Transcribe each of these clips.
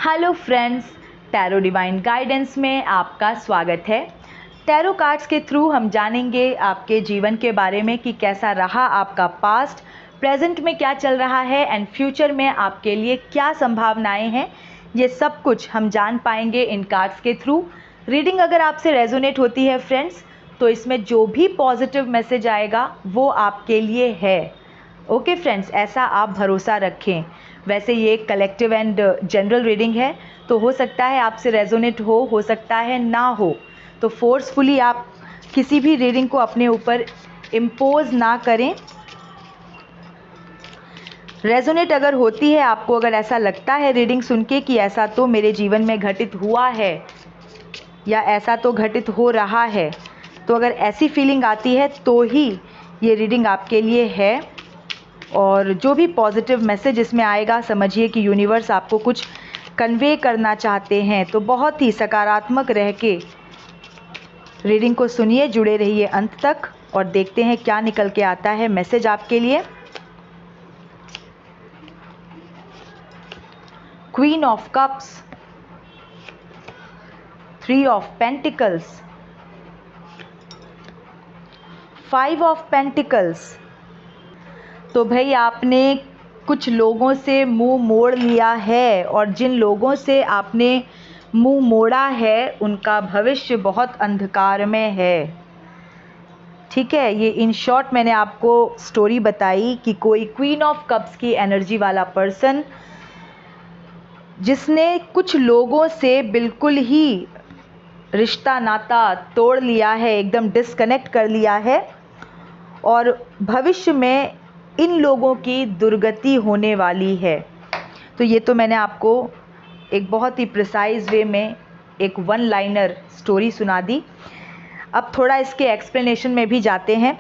Hello friends, tarot divine guidance में आपका स्वागत है। टैरो कार्ड्स के थ्रू हम जानेंगे आपके जीवन के बारे में कि कैसा रहा आपका पास्ट, प्रेजेंट में क्या चल रहा है एंड फ्यूचर में आपके लिए क्या संभावनाएं हैं। ये सब कुछ हम जान पाएंगे इन कार्ड्स के थ्रू। रीडिंग अगर आपसे रेजोनेट होती है फ्रेंड्स, तो इसमें जो भी पॉजिटिव मैसेज आएगा वो आपके लिए है। ओके फ्रेंड्स, ऐसा आप भरोसा रखें। वैसे ये एक कलेक्टिव एंड जनरल रीडिंग है, तो हो सकता है आपसे रेजोनेट हो सकता है ना हो। तो फोर्सफुली आप किसी भी रीडिंग को अपने ऊपर इम्पोज ना करें। रेजोनेट अगर होती है आपको, अगर ऐसा लगता है रीडिंग सुन के कि ऐसा तो मेरे जीवन में घटित हुआ है या ऐसा तो घटित हो रहा है, तो अगर ऐसी फीलिंग आती है तो ही ये रीडिंग आपके लिए है। और जो भी पॉजिटिव मैसेज इसमें आएगा, समझिए कि यूनिवर्स आपको कुछ कन्वे करना चाहते हैं। तो बहुत ही सकारात्मक रह के रीडिंग को सुनिए, जुड़े रहिए अंत तक और देखते हैं क्या निकल के आता है मैसेज आपके लिए। Queen of cups, 3 of pentacles, 5 of pentacles. तो भाई आपने कुछ लोगों से मुंह मोड़ लिया है और जिन लोगों से आपने मुंह मोड़ा है उनका भविष्य बहुत अंधकार में है। ठीक है, ये इन शॉर्ट मैंने आपको स्टोरी बताई कि कोई क्वीन ऑफ कप्स की एनर्जी वाला पर्सन जिसने कुछ लोगों से बिल्कुल ही रिश्ता नाता तोड़ लिया है, एकदम डिस्कनेक्ट कर लिया है और भविष्य में इन लोगों की दुर्गति होने वाली है। तो ये तो मैंने आपको एक बहुत ही प्रिसाइज वे में एक वन लाइनर स्टोरी सुना दी। अब थोड़ा इसके एक्सप्लेनेशन में भी जाते हैं।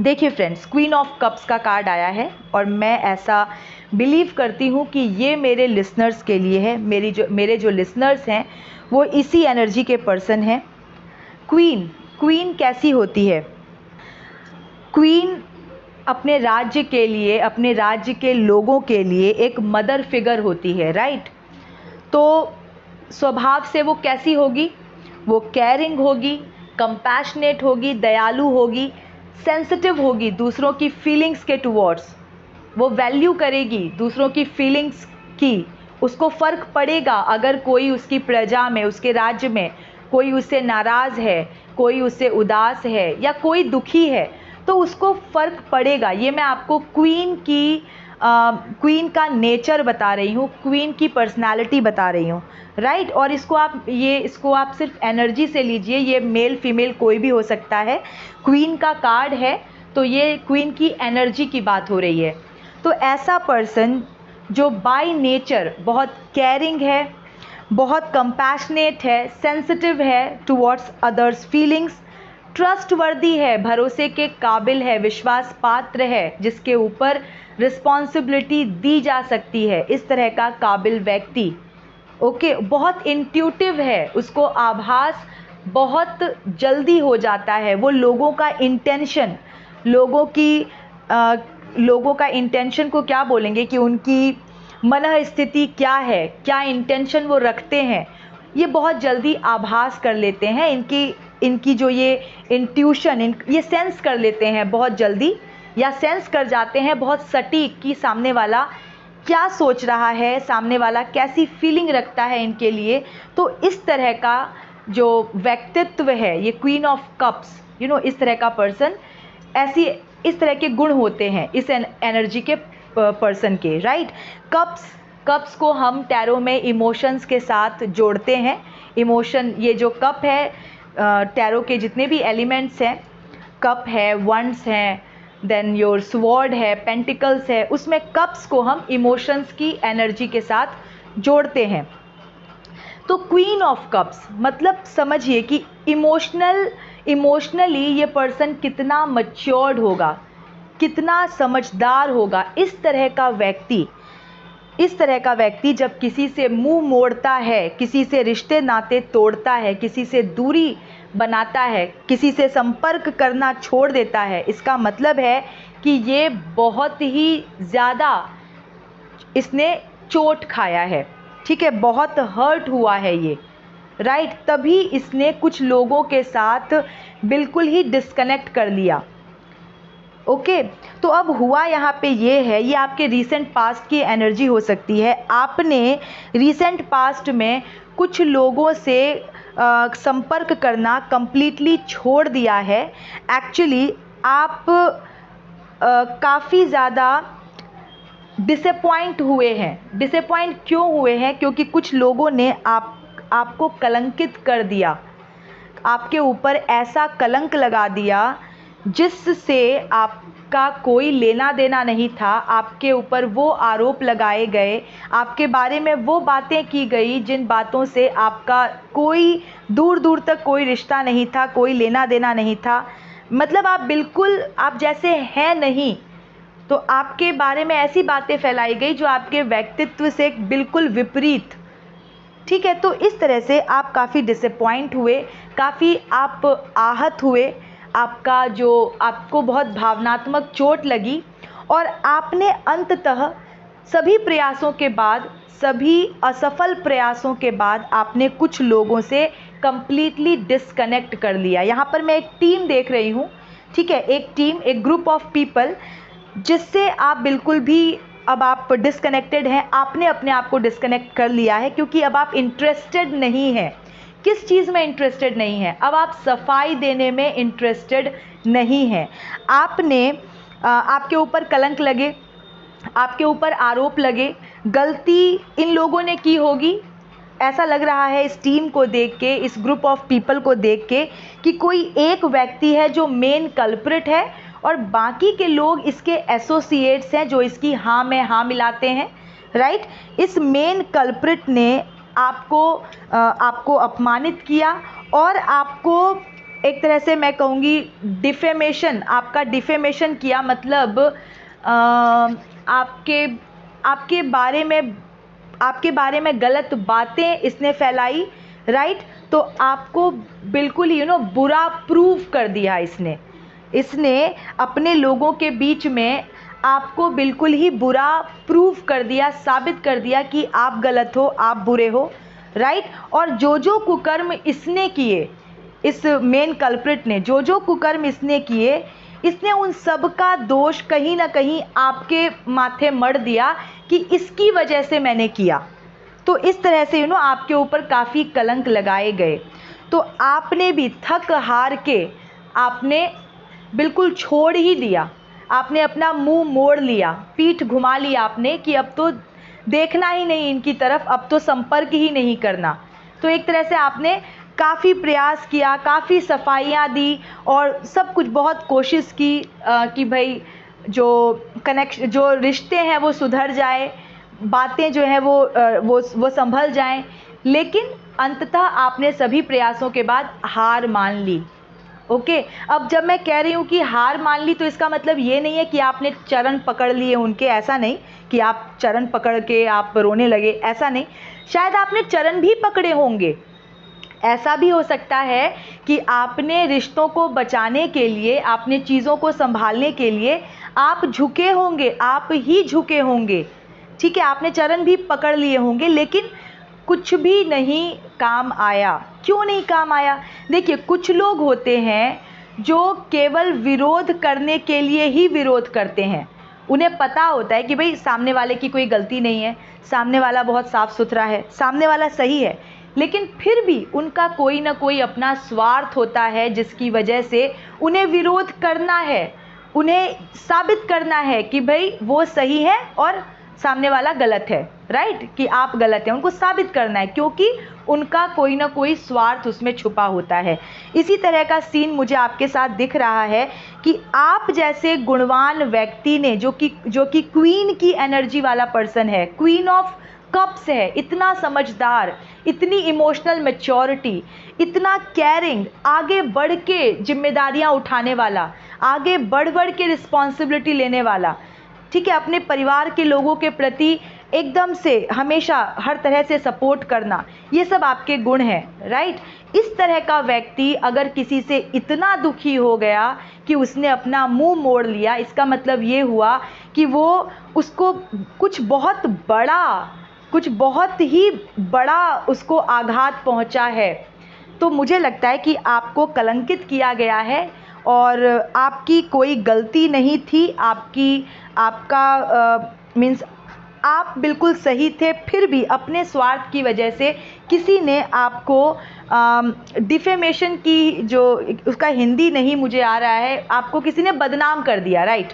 देखिए फ्रेंड्स, क्वीन ऑफ कप्स का कार्ड आया है और मैं ऐसा बिलीव करती हूँ कि ये मेरे लिसनर्स के लिए है। मेरे जो लिसनर्स हैं वो इसी एनर्जी के पर्सन हैं। क्वीन कैसी होती है? क्वीन अपने राज्य के लिए, अपने राज्य के लोगों के लिए एक मदर फिगर होती है, राइट? तो स्वभाव से वो कैसी होगी? वो केयरिंग होगी, कंपैशनेट होगी, दयालु होगी, सेंसिटिव होगी दूसरों की फीलिंग्स के टुवर्ड्स। वो वैल्यू करेगी दूसरों की फीलिंग्स की। उसको फ़र्क पड़ेगा अगर कोई उसकी प्रजा में, उसके राज्य में कोई उससे नाराज़ है, कोई उससे उदास है या कोई दुखी है, तो उसको फ़र्क पड़ेगा। ये मैं आपको क्वीन का नेचर बता रही हूँ, क्वीन की पर्सनालिटी बता रही हूँ, राइट? और इसको आप सिर्फ एनर्जी से लीजिए, ये मेल फीमेल कोई भी हो सकता है। क्वीन का कार्ड है तो ये क्वीन की एनर्जी की बात हो रही है। तो ऐसा पर्सन जो बाय नेचर बहुत केयरिंग है, बहुत कंपैशनेट है, सेंसिटिव है टुवर्ड्स अदर्स फीलिंग्स, ट्रस्टवर्दी है, भरोसे के काबिल है, विश्वास पात्र है, जिसके ऊपर रिस्पॉन्सिबिलिटी दी जा सकती है, इस तरह का काबिल व्यक्ति। ओके, बहुत इंट्यूटिव है, उसको आभास बहुत जल्दी हो जाता है। वो लोगों का इंटेंशन, लोगों का इंटेंशन को क्या बोलेंगे कि उनकी मनः स्थिति क्या है, क्या इंटेंशन वो रखते हैं, ये बहुत जल्दी आभास कर लेते हैं। इनकी जो ये इंट्यूशन, ये सेंस कर लेते हैं बहुत जल्दी, या सेंस कर जाते हैं बहुत सटीक कि सामने वाला क्या सोच रहा है, सामने वाला कैसी फीलिंग रखता है इनके लिए। तो इस तरह का जो व्यक्तित्व है, ये क्वीन ऑफ कप्स, इस तरह का पर्सन, इस तरह के गुण होते हैं इस एनर्जी के पर्सन के, राइट? कप्स को हम टैरो में इमोशंस के साथ जोड़ते हैं। इमोशन, ये जो कप है, टैरो के जितने भी एलिमेंट्स हैं, कप है, वंड्स हैं, देन योर स्वॉर्ड है, पेंटिकल्स है, उसमें कप्स को हम इमोशंस की एनर्जी के साथ जोड़ते हैं। तो क्वीन ऑफ कप्स मतलब समझिए कि इमोशनली ये पर्सन कितना मैच्योर्ड होगा, कितना समझदार होगा। इस तरह का व्यक्ति जब किसी से मुंह मोड़ता है, किसी से रिश्ते नाते तोड़ता है, किसी से दूरी बनाता है, किसी से संपर्क करना छोड़ देता है, इसका मतलब है कि ये बहुत ही ज़्यादा इसने चोट खाया है। ठीक है, बहुत हर्ट हुआ है ये, राइट, तभी इसने कुछ लोगों के साथ बिल्कुल ही डिस्कनेक्ट कर लिया। ओके, तो अब हुआ यहाँ पे ये है, ये आपके रीसेंट पास्ट की एनर्जी हो सकती है। आपने रीसेंट पास्ट में कुछ लोगों से संपर्क करना कंप्लीटली छोड़ दिया है। एक्चुअली आप काफ़ी ज़्यादा डिसअपॉइंट हुए हैं। डिसअपॉइंट क्यों हुए हैं? क्योंकि कुछ लोगों ने आपको कलंकित कर दिया, आपके ऊपर ऐसा कलंक लगा दिया जिससे आपका कोई लेना देना नहीं था। आपके ऊपर वो आरोप लगाए गए, आपके बारे में वो बातें की गई जिन बातों से आपका कोई दूर दूर तक कोई रिश्ता नहीं था, कोई लेना देना नहीं था। मतलब आप बिल्कुल आप जैसे हैं नहीं, तो आपके बारे में ऐसी बातें फैलाई गई जो आपके व्यक्तित्व से बिल्कुल विपरीत। ठीक है, तो इस तरह से आप काफ़ी डिसअपॉइंट हुए, काफ़ी आप आहत हुए, आपको बहुत भावनात्मक चोट लगी, और आपने अंततः सभी प्रयासों के बाद, सभी असफल प्रयासों के बाद आपने कुछ लोगों से कंप्लीटली डिस्कनेक्ट कर लिया। यहाँ पर मैं एक टीम देख रही हूँ, ठीक है, एक टीम, एक ग्रुप ऑफ पीपल जिससे आप बिल्कुल भी अब आप डिस्कनेक्टेड हैं। आपने अपने आप को डिस्कनेक्ट कर लिया है क्योंकि अब आप इंटरेस्टेड नहीं हैं। किस चीज़ में इंटरेस्टेड नहीं हैं? अब आप सफाई देने में इंटरेस्टेड नहीं हैं। आपके ऊपर कलंक लगे, आपके ऊपर आरोप लगे, गलती इन लोगों ने की होगी। ऐसा लग रहा है इस टीम को देख के, इस ग्रुप ऑफ पीपल को देख के, कि कोई एक व्यक्ति है जो मेन कल्प्रिट है और बाकी के लोग इसके एसोसिएट्स हैं जो इसकी हाँ में हाँ मिलाते हैं, राइट। इस मेन कल्प्रिट ने आपको अपमानित किया और आपको एक तरह से मैं कहूँगी डिफेमेशन, आपका डिफेमेशन किया। मतलब आपके बारे में गलत बातें इसने फैलाई, राइट। तो आपको बिल्कुल बुरा प्रूव कर दिया इसने अपने लोगों के बीच में आपको बिल्कुल ही बुरा प्रूव कर दिया, साबित कर दिया कि आप गलत हो, आप बुरे हो, राइट। और जो कुकर्म इसने किए, इस मेन कल्प्रिट ने जो कुकर्म इसने किए, इसने उन सब का दोष कहीं ना कहीं आपके माथे मढ़ दिया कि इसकी वजह से मैंने किया। तो इस तरह से आपके ऊपर काफ़ी कलंक लगाए गए। तो आपने भी थक हार के आपने बिल्कुल छोड़ ही दिया, आपने अपना मुंह मोड़ लिया, पीठ घुमा लिया आपने कि अब तो देखना ही नहीं इनकी तरफ, अब तो संपर्क ही नहीं करना। तो एक तरह से आपने काफ़ी प्रयास किया, काफ़ी सफाइयाँ दी और सब कुछ बहुत कोशिश की कि भाई जो रिश्ते हैं वो सुधर जाए, बातें जो हैं वो संभल जाएं। लेकिन अंततः आपने सभी प्रयासों के बाद हार मान ली। ओके, अब जब मैं कह रही हूँ कि हार मान ली, तो इसका मतलब ये नहीं है कि आपने चरण पकड़ लिए उनके, ऐसा नहीं कि आप चरण पकड़ के आप रोने लगे, ऐसा नहीं। शायद आपने चरण भी पकड़े होंगे। ऐसा भी हो सकता है कि आपने रिश्तों को बचाने के लिए, आपने चीज़ों को संभालने के लिए आप झुके होंगे, आप ही झुके होंगे, ठीक है, आपने चरण भी पकड़ लिए होंगे, लेकिन कुछ भी नहीं काम आया। क्यों नहीं काम आया? देखिए, कुछ लोग होते हैं जो केवल विरोध करने के लिए ही विरोध करते हैं। उन्हें पता होता है कि भाई सामने वाले की कोई गलती नहीं है, सामने वाला बहुत साफ सुथरा है, सामने वाला सही है, लेकिन फिर भी उनका कोई ना कोई अपना स्वार्थ होता है जिसकी वजह से उन्हें विरोध करना है, उन्हें साबित करना है कि भाई वो सही है और सामने वाला गलत है, राइट, कि आप गलत हैं। उनको साबित करना है क्योंकि उनका कोई ना कोई स्वार्थ उसमें छुपा होता है। इसी तरह का सीन मुझे आपके साथ दिख रहा है कि आप जैसे गुणवान व्यक्ति ने, जो कि क्वीन की एनर्जी वाला पर्सन है, क्वीन ऑफ कप्स है, इतना समझदार, इतनी इमोशनल मैच्योरिटी, इतना केयरिंग, आगे बढ़ के जिम्मेदारियां उठाने वाला, आगे बढ़ के रिस्पॉन्सिबिलिटी लेने वाला, ठीक है, अपने परिवार के लोगों के प्रति एकदम से हमेशा हर तरह से सपोर्ट करना, ये सब आपके गुण हैं, राइट। इस तरह का व्यक्ति अगर किसी से इतना दुखी हो गया कि उसने अपना मुंह मोड़ लिया, इसका मतलब ये हुआ कि वो उसको कुछ बहुत कुछ बहुत ही बड़ा उसको आघात पहुंचा है। तो मुझे लगता है कि आपको कलंकित किया गया है और आपकी कोई गलती नहीं थी। आपका मीन्स आप बिल्कुल सही थे, फिर भी अपने स्वार्थ की वजह से किसी ने आपको डिफेमेशन की, जो उसका हिंदी नहीं मुझे आ रहा है, आपको किसी ने बदनाम कर दिया, राइट।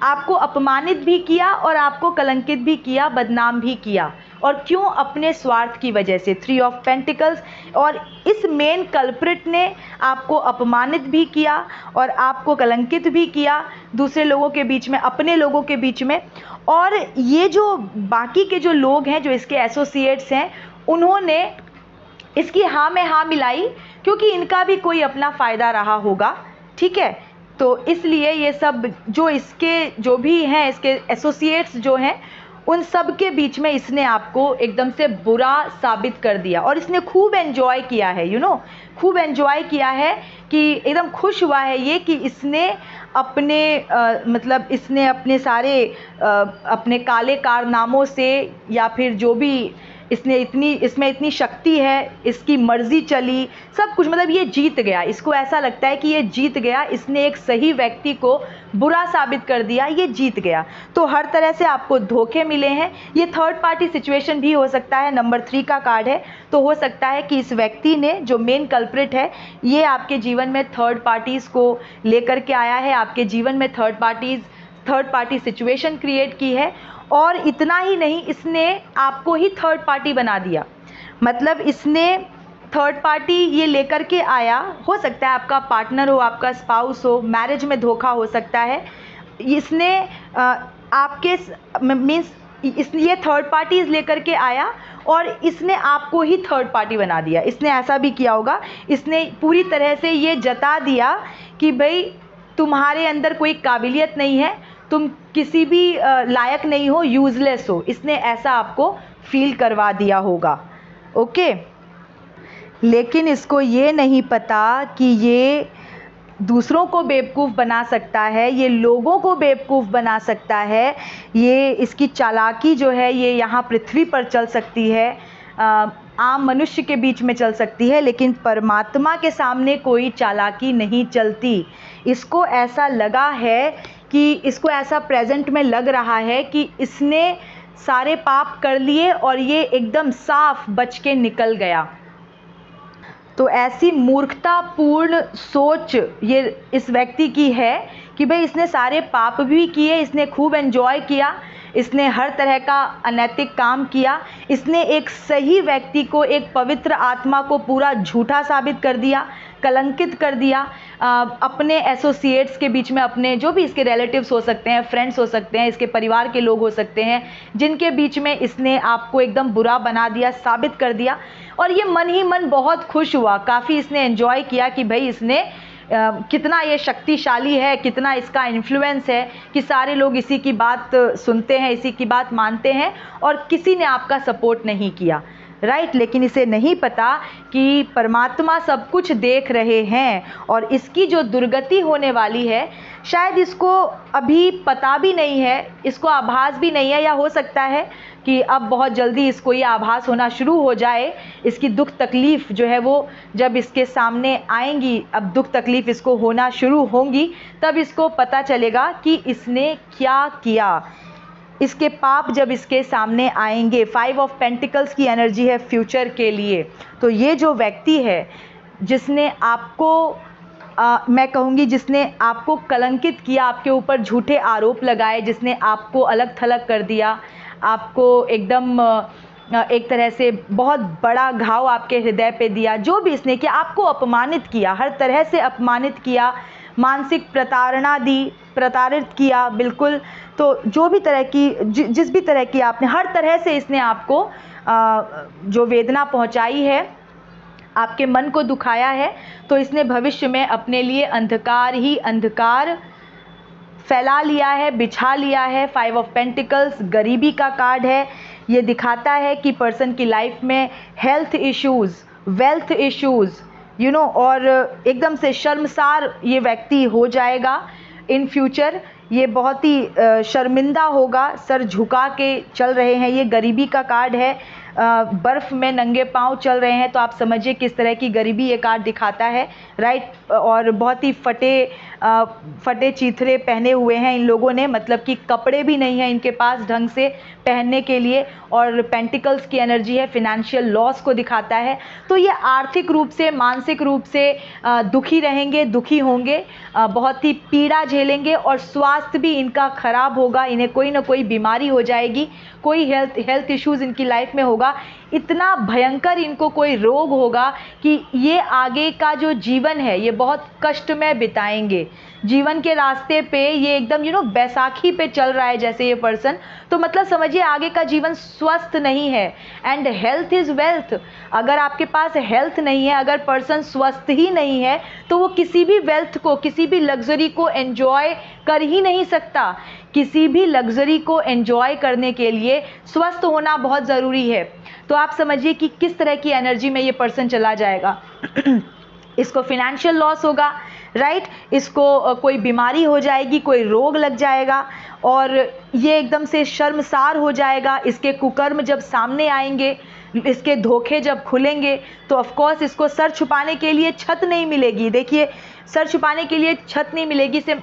आपको अपमानित भी किया और आपको कलंकित भी किया, बदनाम भी किया। और क्यों? अपने स्वार्थ की वजह से। 3 ऑफ पेंटिकल्स। और इस मेन कल्प्रिट ने आपको अपमानित भी किया और आपको कलंकित भी किया दूसरे लोगों के बीच में, अपने लोगों के बीच में। और ये जो बाकी के जो लोग हैं, जो इसके एसोसिएट्स हैं, उन्होंने इसकी हाँ में हाँ मिलाई, क्योंकि इनका भी कोई अपना फ़ायदा रहा होगा, ठीक है। तो इसलिए ये सब जो इसके जो भी हैं, इसके एसोसिएट्स जो हैं, उन सब के बीच में इसने आपको एकदम से बुरा साबित कर दिया। और इसने खूब एंजॉय किया है, खूब एंजॉय किया है कि एकदम खुश हुआ है ये कि इसने अपने मतलब इसने अपने सारे अपने काले कारनामों से, या फिर जो भी इसमें इतनी शक्ति है, इसकी मर्जी चली, सब कुछ, मतलब ये जीत गया। इसको ऐसा लगता है कि ये जीत गया, इसने एक सही व्यक्ति को बुरा साबित कर दिया, ये जीत गया। तो हर तरह से आपको धोखे मिले हैं। ये थर्ड पार्टी सिचुएशन भी हो सकता है, नंबर 3 का कार्ड है। तो हो सकता है कि इस व्यक्ति ने, जो मेन कल्प्रिट है, ये आपके जीवन में थर्ड पार्टीज़ को लेकर के आया है, आपके जीवन में थर्ड पार्टी सिचुएशन क्रिएट की है। और इतना ही नहीं, इसने आपको ही थर्ड पार्टी बना दिया। मतलब इसने थर्ड पार्टी ये लेकर के आया, हो सकता है आपका पार्टनर हो, आपका स्पाउस हो, मैरिज में धोखा हो सकता है। इसने आपके मीन्स ये थर्ड पार्टीज लेकर के आया और इसने आपको ही थर्ड पार्टी बना दिया। इसने ऐसा भी किया होगा, इसने पूरी तरह से ये जता दिया कि भाई तुम्हारे अंदर कोई काबिलियत नहीं है, तुम किसी भी लायक नहीं हो, यूज़लेस हो। इसने ऐसा आपको फील करवा दिया होगा, ओके। लेकिन इसको ये नहीं पता कि ये दूसरों को बेवकूफ़ बना सकता है, ये लोगों को बेवकूफ़ बना सकता है, ये इसकी चालाकी जो है ये यहाँ पृथ्वी पर चल सकती है, आम मनुष्य के बीच में चल सकती है, लेकिन परमात्मा के सामने कोई चालाकी नहीं चलती। इसको ऐसा लगा है कि इसको ऐसा प्रेजेंट में लग रहा है कि इसने सारे पाप कर लिए और ये एकदम साफ बच के निकल गया। तो ऐसी मूर्खतापूर्ण सोच ये इस व्यक्ति की है कि भाई इसने सारे पाप भी किए, इसने खूब एंजॉय किया, इसने हर तरह का अनैतिक काम किया, इसने एक सही व्यक्ति को, एक पवित्र आत्मा को पूरा झूठा साबित कर दिया, कलंकित कर दिया। अपने एसोसिएट्स के बीच में, अपने जो भी इसके रिलेटिव्स हो सकते हैं, फ्रेंड्स हो सकते हैं, इसके परिवार के लोग हो सकते हैं, जिनके बीच में इसने आपको एकदम बुरा बना दिया, साबित कर दिया। और ये मन ही मन बहुत खुश हुआ, काफ़ी इसने एंजॉय किया कि भाई इसने कितना ये शक्तिशाली है, कितना इसका इन्फ्लुएंस है कि सारे लोग इसी की बात सुनते हैं, इसी की बात मानते हैं और किसी ने आपका सपोर्ट नहीं किया, राइट। लेकिन इसे नहीं पता कि परमात्मा सब कुछ देख रहे हैं और इसकी जो दुर्गति होने वाली है, शायद इसको अभी पता भी नहीं है, इसको आभास भी नहीं है, या हो सकता है कि अब बहुत जल्दी इसको ये आभास होना शुरू हो जाए। इसकी दुख तकलीफ़ जो है वो जब इसके सामने आएंगी, अब दुख तकलीफ़ इसको होना शुरू होंगी, तब इसको पता चलेगा कि इसने क्या किया। इसके पाप जब इसके सामने आएंगे। 5 ऑफ पेंटिकल्स की एनर्जी है फ्यूचर के लिए। तो ये जो व्यक्ति है जिसने आपको मैं कहूँगी जिसने आपको कलंकित किया, आपके ऊपर झूठे आरोप लगाए, जिसने आपको अलग थलग कर दिया, आपको एकदम एक तरह से बहुत बड़ा घाव आपके हृदय पे दिया, जो भी इसने किया, आपको अपमानित किया, हर तरह से अपमानित किया, मानसिक प्रताड़ना दी, प्रताड़ित किया, बिल्कुल। तो जो भी तरह की जिस भी तरह की आपने, हर तरह से इसने आपको जो वेदना पहुंचाई है, आपके मन को दुखाया है, तो इसने भविष्य में अपने लिए अंधकार ही अंधकार फैला लिया है, बिछा लिया है। 5 ऑफ पेंटिकल्स गरीबी का कार्ड है। ये दिखाता है कि पर्सन की लाइफ में हेल्थ इश्यूज़, वेल्थ इश्यूज़, और एकदम से शर्मसार ये व्यक्ति हो जाएगा इन फ्यूचर। ये बहुत ही शर्मिंदा होगा, सर झुका के चल रहे हैं, ये गरीबी का कार्ड है। बर्फ़ में नंगे पाँव चल रहे हैं, तो आप समझिए किस तरह की गरीबी ये कार्ड दिखाता है, राइट। और बहुत ही फटे चीथड़े पहने हुए हैं इन लोगों ने, मतलब कि कपड़े भी नहीं हैं इनके पास ढंग से पहनने के लिए। और पेंटिकल्स की एनर्जी है, फिनेंशियल लॉस को दिखाता है। तो ये आर्थिक रूप से, मानसिक रूप से दुखी रहेंगे, दुखी होंगे, बहुत ही पीड़ा झेलेंगे, और स्वास्थ्य भी इनका खराब होगा। इन्हें कोई ना कोई बीमारी हो जाएगी, कोई हेल्थ इश्यूज़ इनकी लाइफ में होगा। इतना भयंकर इनको कोई रोग होगा कि ये आगे का जो जीवन है ये बहुत कष्ट में बिताएंगे। जीवन के रास्ते पे ये एकदम बैसाखी पे चल रहा है जैसे ये पर्सन। तो मतलब समझिए आगे का जीवन स्वस्थ नहीं है। And health is wealth. अगर आपके पास हेल्थ नहीं है, अगर पर्सन स्वस्थ ही नहीं है, तो वो किसी भी वेल्थ को, किसी भी लग्जरी को एंजॉय कर ही नहीं सकता। किसी भी लग्जरी को एंजॉय करने के लिए स्वस्थ होना बहुत ज़रूरी है। तो आप समझिए कि किस तरह की एनर्जी में ये पर्सन चला जाएगा। इसको फिनेंशियल लॉस होगा, राइट। इसको कोई बीमारी हो जाएगी, कोई रोग लग जाएगा, और ये एकदम से शर्मसार हो जाएगा। इसके कुकर्म जब सामने आएंगे, इसके धोखे जब खुलेंगे, तो ऑफ कोर्स इसको सर छुपाने के लिए छत नहीं मिलेगी। देखिए, सर छुपाने के लिए छत नहीं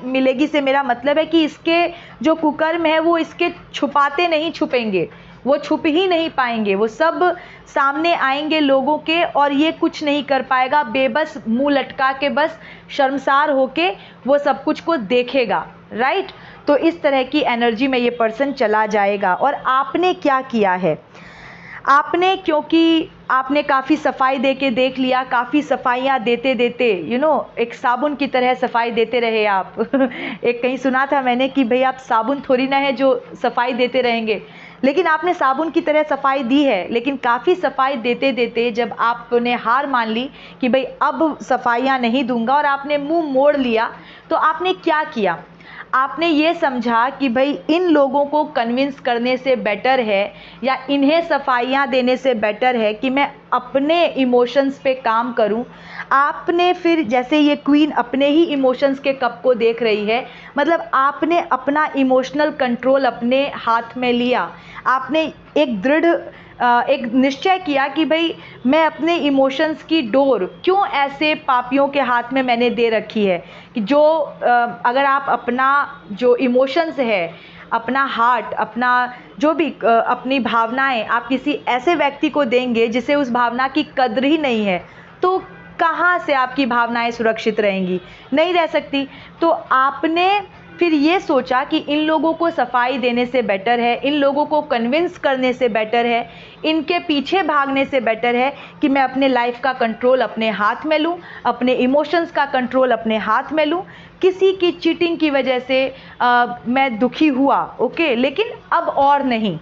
मिलेगी से मेरा मतलब है कि इसके जो कुकर्म है वो इसके छुपाते नहीं छुपेंगे, वो छुप ही नहीं पाएंगे, वो सब सामने आएंगे लोगों के, और ये कुछ नहीं कर पाएगा। बेबस मुंह लटका के बस शर्मसार होके वो सब कुछ को देखेगा, राइट। तो इस तरह की एनर्जी में ये पर्सन चला जाएगा। और आपने क्या किया है, आपने, क्योंकि आपने काफ़ी सफाई दे के देख लिया, काफ़ी सफाइयाँ देते देते एक साबुन की तरह सफाई देते रहे आप। एक कहीं सुना था मैंने कि भाई आप साबुन थोड़ी ना है जो सफाई देते रहेंगे, लेकिन आपने साबुन की तरह सफाई दी है। लेकिन काफ़ी सफाई देते देते जब आपने हार मान ली कि भाई अब सफाइयाँ नहीं दूंगा, और आपने मुंह मोड़ लिया, तो आपने क्या किया, आपने ये समझा कि भाई इन लोगों को कन्विंस करने से बेटर है, या इन्हें सफाइयाँ देने से बेटर है कि मैं अपने इमोशंस पे काम करूं। आपने फिर, जैसे ये क्वीन अपने ही इमोशंस के कप को देख रही है, मतलब आपने अपना इमोशनल कंट्रोल अपने हाथ में लिया। आपने एक निश्चय किया कि भाई मैं अपने इमोशंस की डोर क्यों ऐसे पापियों के हाथ में मैंने दे रखी है, कि जो अगर आप अपना जो इमोशंस है, अपना हार्ट, अपना जो भी अपनी भावनाएं आप किसी ऐसे व्यक्ति को देंगे जिसे उस भावना की कद्र ही नहीं है, तो कहाँ से आपकी भावनाएं सुरक्षित रहेंगी, नहीं रह सकती। तो आपने फिर ये सोचा कि इन लोगों को सफाई देने से बेटर है, इन लोगों को कन्विंस करने से बेटर है, इनके पीछे भागने से बेटर है कि मैं अपने लाइफ का कंट्रोल अपने हाथ में लूँ, अपने इमोशंस का कंट्रोल अपने हाथ में लूँ। किसी की चीटिंग की वजह से मैं दुखी हुआ, ओके, लेकिन अब और नहीं।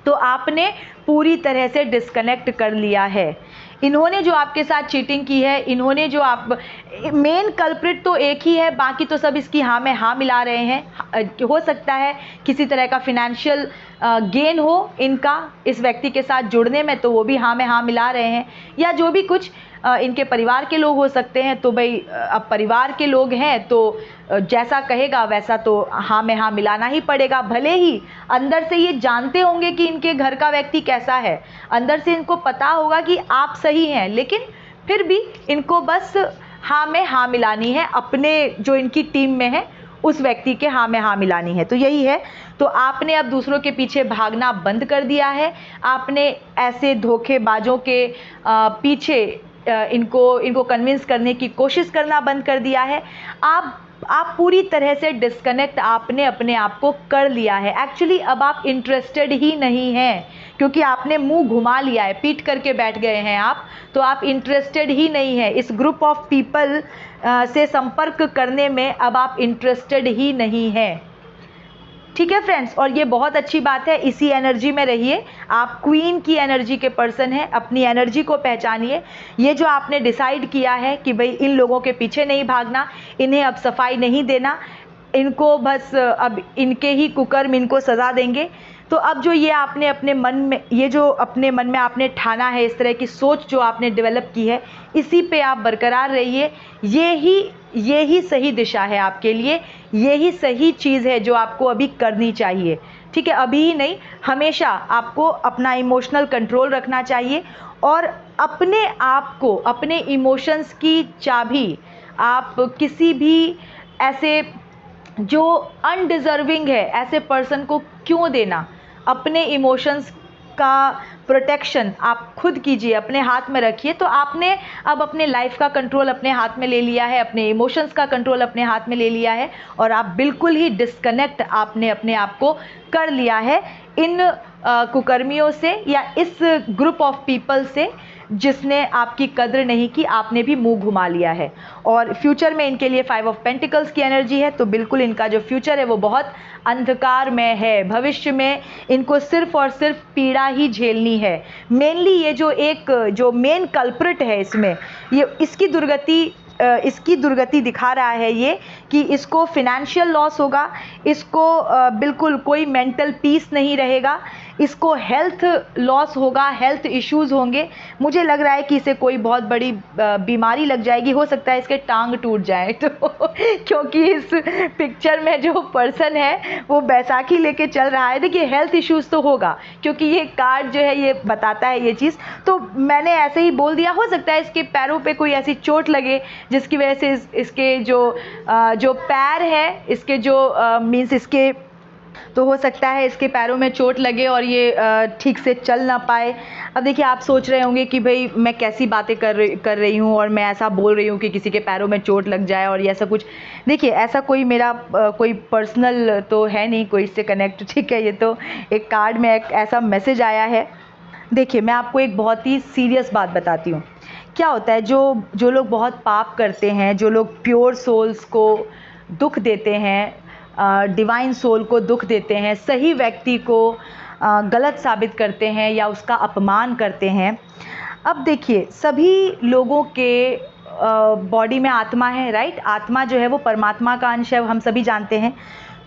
तो आपने पूरी तरह से डिस्कनेक्ट कर लिया है। इन्होंने जो आपके साथ चीटिंग की है, इन्होंने जो आप, मेन कल्प्रिट तो एक ही है, बाकी तो सब इसकी हाँ में हाँ मिला रहे हैं। हो सकता है किसी तरह का फिनेंशियल गेन हो इनका इस व्यक्ति के साथ जुड़ने में, तो वो भी हाँ में हाँ मिला रहे हैं, या जो भी कुछ इनके परिवार के लोग हो सकते हैं। तो भाई अब परिवार के लोग हैं तो जैसा कहेगा वैसा तो हाँ में हाँ मिलाना ही पड़ेगा। भले ही अंदर से ये जानते होंगे कि इनके घर का व्यक्ति कैसा है, अंदर से इनको पता होगा कि आप सही हैं, लेकिन फिर भी इनको बस हाँ में हाँ मिलानी है, अपने जो इनकी टीम में है उस व्यक्ति के हाँ में हाँ मिलानी है। तो यही है। तो आपने अब दूसरों के पीछे भागना बंद कर दिया है। आपने ऐसे धोखेबाजों के पीछे इनको कन्विंस करने की कोशिश करना बंद कर दिया है। आप पूरी तरह से डिस्कनेक्ट आपने अपने आप को कर लिया है। एक्चुअली अब आप इंटरेस्टेड ही नहीं हैं, क्योंकि आपने मुंह घुमा लिया है, पीट करके बैठ गए हैं आप। तो आप इंटरेस्टेड ही नहीं है इस ग्रुप ऑफ पीपल से संपर्क करने में, अब आप इंटरेस्टेड ही नहीं हैं। ठीक है फ्रेंड्स, और ये बहुत अच्छी बात है, इसी एनर्जी में रहिए। आप क्वीन की एनर्जी के पर्सन हैं, अपनी एनर्जी को पहचानिए। ये जो आपने डिसाइड किया है कि भाई इन लोगों के पीछे नहीं भागना, इन्हें अब सफाई नहीं देना, इनको बस अब इनके ही कुकर्म इनको सज़ा देंगे। तो अब जो ये आपने अपने मन में, ये जो अपने मन में आपने ठाना है, इस तरह की सोच जो आपने डेवलप की है, इसी पे आप बरकरार रहिए। ये ही यही सही दिशा है आपके लिए, यही सही चीज़ है जो आपको अभी करनी चाहिए। ठीक है, अभी ही नहीं, हमेशा आपको अपना इमोशनल कंट्रोल रखना चाहिए और अपने आप को, अपने इमोशंस की चाबी आप किसी भी ऐसे जो अनडिज़र्विंग है ऐसे पर्सन को क्यों देना। अपने इमोशंस का प्रोटेक्शन आप खुद कीजिए, अपने हाथ में रखिए। तो आपने अब अपने लाइफ का कंट्रोल अपने हाथ में ले लिया है, अपने इमोशंस का कंट्रोल अपने हाथ में ले लिया है और आप बिल्कुल ही डिस्कनेक्ट आपने अपने आप को कर लिया है इन कुकर्मियों से या इस ग्रुप ऑफ पीपल से जिसने आपकी कद्र नहीं की, आपने भी मुंह घुमा लिया है। और फ्यूचर में इनके लिए 5 ऑफ पेंटिकल्स की एनर्जी है, तो बिल्कुल इनका जो फ्यूचर है वो बहुत अंधकार में है। भविष्य में इनको सिर्फ और सिर्फ पीड़ा ही झेलनी है। मेनली ये जो मेन कल्प्रिट है इसमें, ये इसकी दुर्गति दिखा रहा है ये कि इसको फिनेंशियल लॉस होगा, इसको बिल्कुल कोई मेंटल पीस नहीं रहेगा, इसको हेल्थ लॉस होगा, हेल्थ इश्यूज़ होंगे। मुझे लग रहा है कि इसे कोई बहुत बड़ी बीमारी लग जाएगी, हो सकता है इसके टांग टूट जाए तो क्योंकि इस पिक्चर में जो पर्सन है वो बैसाखी लेके चल रहा है। देखिए हेल्थ इश्यूज़ तो होगा क्योंकि ये कार्ड जो है ये बताता है ये चीज़, तो मैंने ऐसे ही बोल दिया। हो सकता है इसके पैरों पे कोई ऐसी चोट लगे जिसकी वजह से इसके जो पैर है, इसके जो मीन्स इसके, तो हो सकता है इसके पैरों में चोट लगे और ये ठीक से चल ना पाए। अब देखिए आप सोच रहे होंगे कि भाई मैं कैसी बातें कर रही हूँ और मैं ऐसा बोल रही हूँ कि किसी के पैरों में चोट लग जाए और ये ऐसा कुछ। देखिए ऐसा कोई मेरा कोई पर्सनल तो है नहीं कोई इससे कनेक्ट, ठीक है। ये तो एक कार्ड में एक ऐसा मैसेज आया है। देखिए मैं आपको एक बहुत ही सीरियस बात बताती हूँ। क्या होता है, जो लोग बहुत पाप करते हैं, जो लोग प्योर सोल्स को दुख देते हैं, डिवाइन सोल को दुख देते हैं, सही व्यक्ति को गलत साबित करते हैं या उसका अपमान करते हैं। अब देखिए सभी लोगों के बॉडी में आत्मा है, राइट। आत्मा जो है वो परमात्मा का अंश है, हम सभी जानते हैं।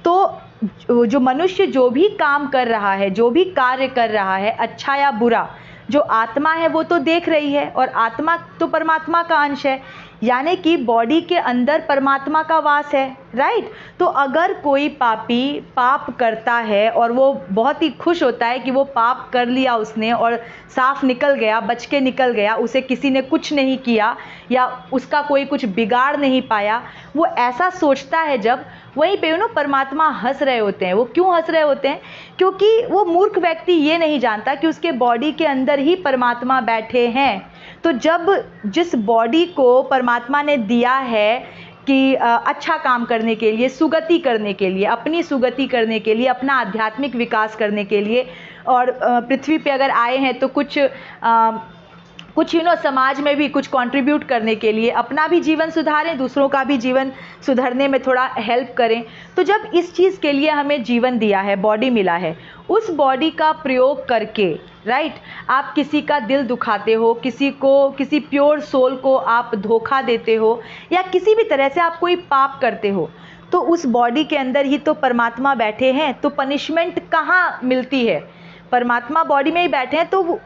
तो जो मनुष्य जो भी काम कर रहा है, जो भी कार्य कर रहा है, अच्छा या बुरा, जो आत्मा है वो तो देख रही है और आत्मा तो परमात्मा का अंश है, यानी कि बॉडी के अंदर परमात्मा का वास है, राइट। तो अगर कोई पापी पाप करता है और वो बहुत ही खुश होता है कि वो पाप कर लिया उसने और साफ निकल गया, बच के निकल गया, उसे किसी ने कुछ नहीं किया या उसका कोई कुछ बिगाड़ नहीं पाया, वो ऐसा सोचता है जब, वहीं पे परमात्मा हंस रहे होते हैं। वो क्यों हंस रहे होते हैं? क्योंकि वो मूर्ख व्यक्ति ये नहीं जानता कि उसके बॉडी के अंदर ही परमात्मा बैठे हैं। तो जब जिस बॉडी को परमात्मा ने दिया है कि अच्छा काम करने के लिए, सुगति करने के लिए, अपनी सुगति करने के लिए, अपना आध्यात्मिक विकास करने के लिए, और पृथ्वी पे अगर आए हैं तो कुछ समाज में भी कुछ कंट्रीब्यूट करने के लिए, अपना भी जीवन सुधारें, दूसरों का भी जीवन सुधरने में थोड़ा हेल्प करें। तो जब इस चीज़ के लिए हमें जीवन दिया है, बॉडी मिला है, उस बॉडी का प्रयोग करके, राइट, आप किसी का दिल दुखाते हो, किसी प्योर सोल को आप धोखा देते हो या किसी भी तरह से आप कोई पाप करते हो, तो उस बॉडी के अंदर ही तो परमात्मा बैठे हैं। तो पनिशमेंट कहाँ मिलती है? परमात्मा बॉडी में ही बैठे हैं। तो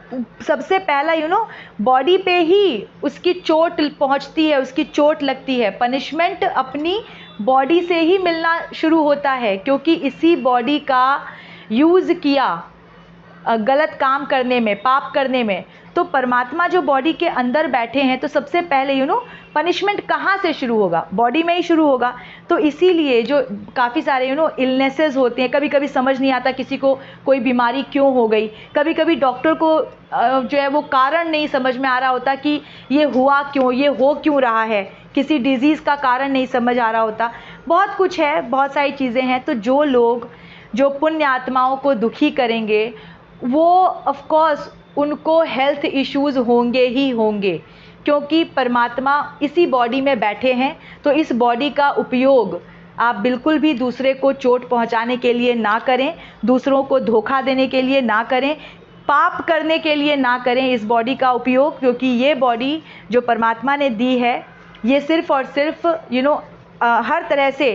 सबसे पहला बॉडी पे ही उसकी चोट पहुंचती है, उसकी चोट लगती है। पनिशमेंट अपनी बॉडी से ही मिलना शुरू होता है, क्योंकि इसी बॉडी का यूज़ किया गलत काम करने में, पाप करने में। तो परमात्मा जो बॉडी के अंदर बैठे हैं, तो सबसे पहले पनिशमेंट कहाँ से शुरू होगा? बॉडी में ही शुरू होगा। तो इसीलिए जो काफ़ी सारे इलनेसेस होते हैं, कभी कभी समझ नहीं आता किसी को कोई बीमारी क्यों हो गई, कभी कभी डॉक्टर को जो है वो कारण नहीं समझ में आ रहा होता कि ये हुआ क्यों, ये हो क्यों रहा है, किसी डिजीज़ का कारण नहीं समझ आ रहा होता। बहुत कुछ है, बहुत सारी चीज़ें हैं। तो जो लोग जो पुण्य आत्माओं को दुखी करेंगे, वो ऑफ कोर्स उनको हेल्थ इश्यूज़ होंगे ही होंगे, क्योंकि परमात्मा इसी बॉडी में बैठे हैं। तो इस बॉडी का उपयोग आप बिल्कुल भी दूसरे को चोट पहुंचाने के लिए ना करें, दूसरों को धोखा देने के लिए ना करें, पाप करने के लिए ना करें इस बॉडी का उपयोग। क्योंकि ये बॉडी जो परमात्मा ने दी है, ये सिर्फ़ और सिर्फ हर तरह से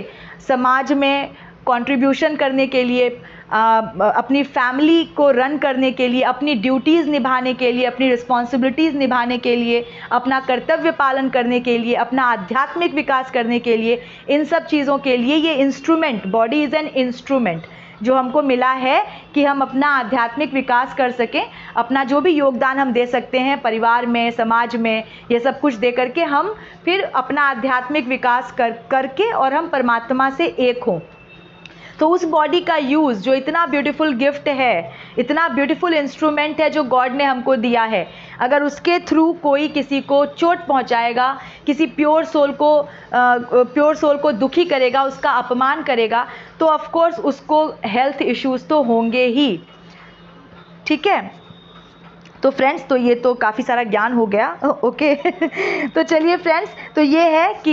समाज में कंट्रीब्यूशन करने के लिए, अपनी फैमिली को रन करने के लिए, अपनी ड्यूटीज़ निभाने के लिए, अपनी रिस्पॉन्सिबिलिटीज़ निभाने के लिए, अपना कर्तव्य पालन करने के लिए, अपना आध्यात्मिक विकास करने के लिए, इन सब चीज़ों के लिए ये instrument, body is an instrument जो हमको मिला है कि हम अपना आध्यात्मिक विकास कर सकें। अपना जो भी योगदान हम दे सकते हैं परिवार में, समाज में, ये सब कुछ दे करके हम फिर अपना आध्यात्मिक विकास करके और हम परमात्मा से एक हों। तो उस बॉडी का यूज़, जो इतना ब्यूटीफुल गिफ्ट है, इतना ब्यूटीफुल इंस्ट्रूमेंट है जो गॉड ने हमको दिया है, अगर उसके थ्रू कोई किसी को चोट पहुंचाएगा, किसी प्योर सोल को दुखी करेगा, उसका अपमान करेगा, तो ऑफ कोर्स उसको हेल्थ इश्यूज़ तो होंगे ही। ठीक है, तो फ्रेंड्स, तो ये तो काफ़ी सारा ज्ञान हो गया। ओके तो चलिए फ्रेंड्स, तो ये है कि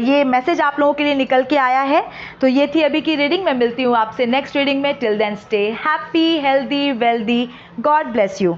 ये मैसेज आप लोगों के लिए निकल के आया है। तो ये थी अभी की रीडिंग। मैं मिलती हूँ आपसे नेक्स्ट रीडिंग में। Till then stay happy, healthy, wealthy. God bless you.